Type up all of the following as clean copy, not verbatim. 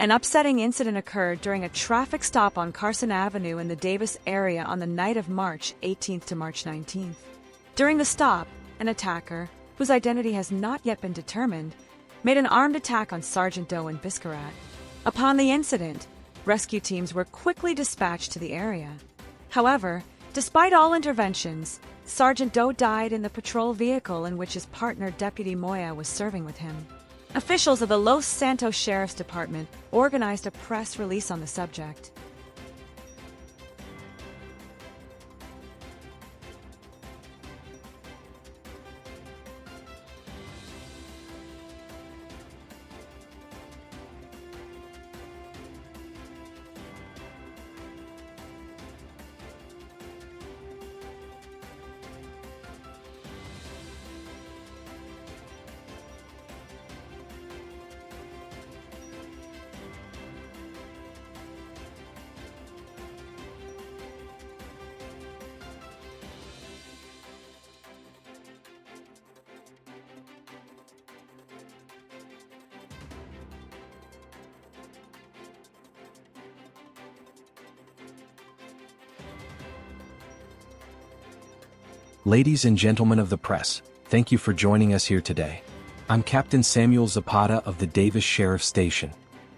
An upsetting incident occurred during a traffic stop on Carson Avenue in the Davis area on the night of March 18th to March 19th. During the stop, an attacker, whose identity has not yet been determined, made an armed attack on Sergeant Doe in Biscarrat. Upon the incident, rescue teams were quickly dispatched to the area. However, despite all interventions, Sergeant Doe died in the patrol vehicle in which his partner Deputy Moya was serving with him. Officials of the Los Santos Sheriff's Department organized a press release on the subject. Ladies and gentlemen of the press, thank you for joining us here today. I'm Captain Samuel Zapata of the Davis Sheriff Station.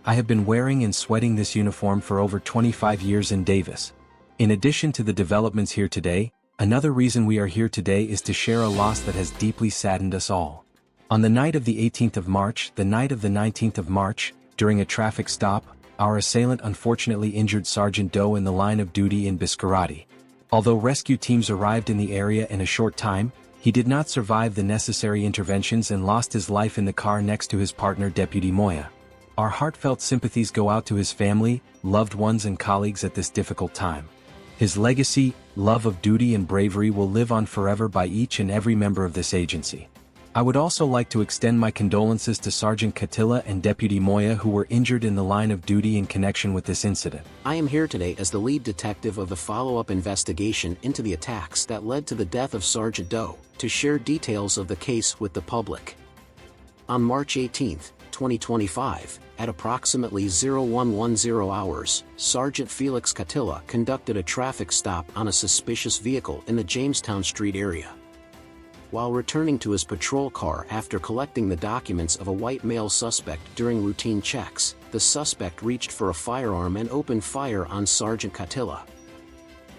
I have been wearing and sweating this uniform for over 25 years in Davis. In addition to the developments here today, another reason we are here today is to share a loss that has deeply saddened us all. On the night of the 18th of March, the night of the 19th of March, during a traffic stop, our assailant unfortunately injured Sergeant Doe in the line of duty in Biscarrat. Although rescue teams arrived in the area in a short time, he did not survive the necessary interventions and lost his life in the car next to his partner Deputy Moya. Our heartfelt sympathies go out to his family, loved ones and colleagues at this difficult time. His legacy, love of duty and bravery will live on forever by each and every member of this agency. I would also like to extend my condolences to Sergeant Catilla and Deputy Moya who were injured in the line of duty in connection with this incident. I am here today as the lead detective of the follow-up investigation into the attacks that led to the death of Sergeant Doe, to share details of the case with the public. On March 18, 2025, at approximately 0110 hours, Sergeant Felix Catilla conducted a traffic stop on a suspicious vehicle in the Jamestown Street area. While returning to his patrol car after collecting the documents of a white male suspect during routine checks, the suspect reached for a firearm and opened fire on Sergeant Catilla.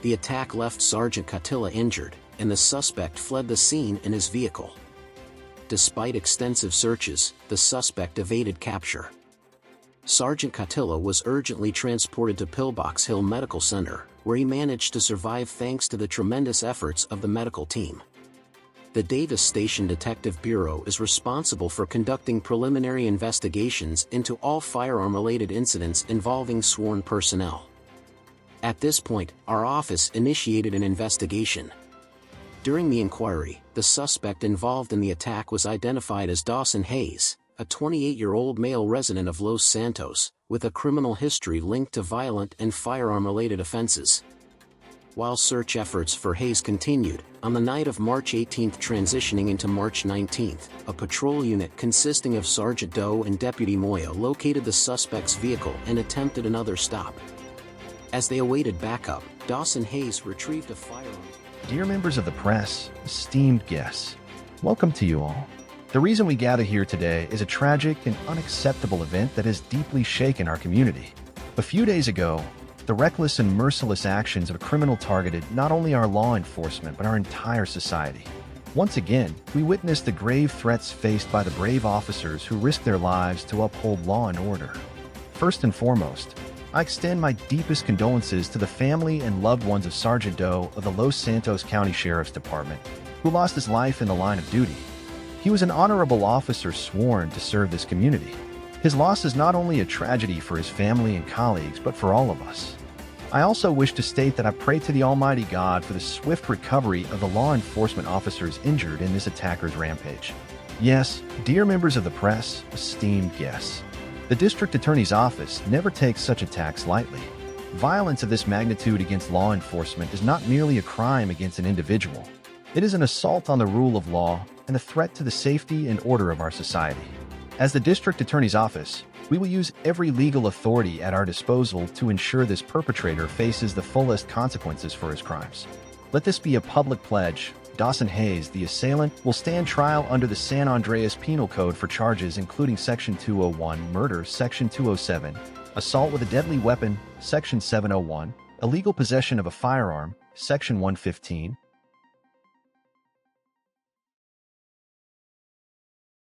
The attack left Sergeant Catilla injured, and the suspect fled the scene in his vehicle. Despite extensive searches, the suspect evaded capture. Sergeant Catilla was urgently transported to Pillbox Hill Medical Center, where he managed to survive thanks to the tremendous efforts of the medical team. The Davis Station Detective Bureau is responsible for conducting preliminary investigations into all firearm-related incidents involving sworn personnel. At this point, our office initiated an investigation. During the inquiry, the suspect involved in the attack was identified as Dawson Hayes, a 28-year-old male resident of Los Santos, with a criminal history linked to violent and firearm-related offenses. While search efforts for Hayes continued, on the night of March 18 transitioning into March 19, a patrol unit consisting of Sergeant Doe and Deputy Moya located the suspect's vehicle and attempted another stop. As they awaited backup, Dawson Hayes retrieved a firearm. Dear members of the press, esteemed guests, welcome to you all. The reason we gather here today is a tragic and unacceptable event that has deeply shaken our community. A few days ago, the reckless and merciless actions of a criminal targeted not only our law enforcement but our entire society. Once again, we witnessed the grave threats faced by the brave officers who risked their lives to uphold law and order. First and foremost, I extend my deepest condolences to the family and loved ones of Sergeant Doe of the Los Santos County Sheriff's Department, who lost his life in the line of duty. He was an honorable officer sworn to serve this community. His loss is not only a tragedy for his family and colleagues, but for all of us. I also wish to state that I pray to the Almighty God for the swift recovery of the law enforcement officers injured in this attacker's rampage. Yes, dear members of the press, esteemed guests, the District Attorney's Office never takes such attacks lightly. Violence of this magnitude against law enforcement is not merely a crime against an individual. It is an assault on the rule of law and a threat to the safety and order of our society. As the District Attorney's Office, we will use every legal authority at our disposal to ensure this perpetrator faces the fullest consequences for his crimes. Let this be a public pledge. Dawson Hayes, the assailant, will stand trial under the San Andreas Penal Code for charges including Section 201, murder, Section 207, assault with a deadly weapon, Section 701, illegal possession of a firearm, Section 115,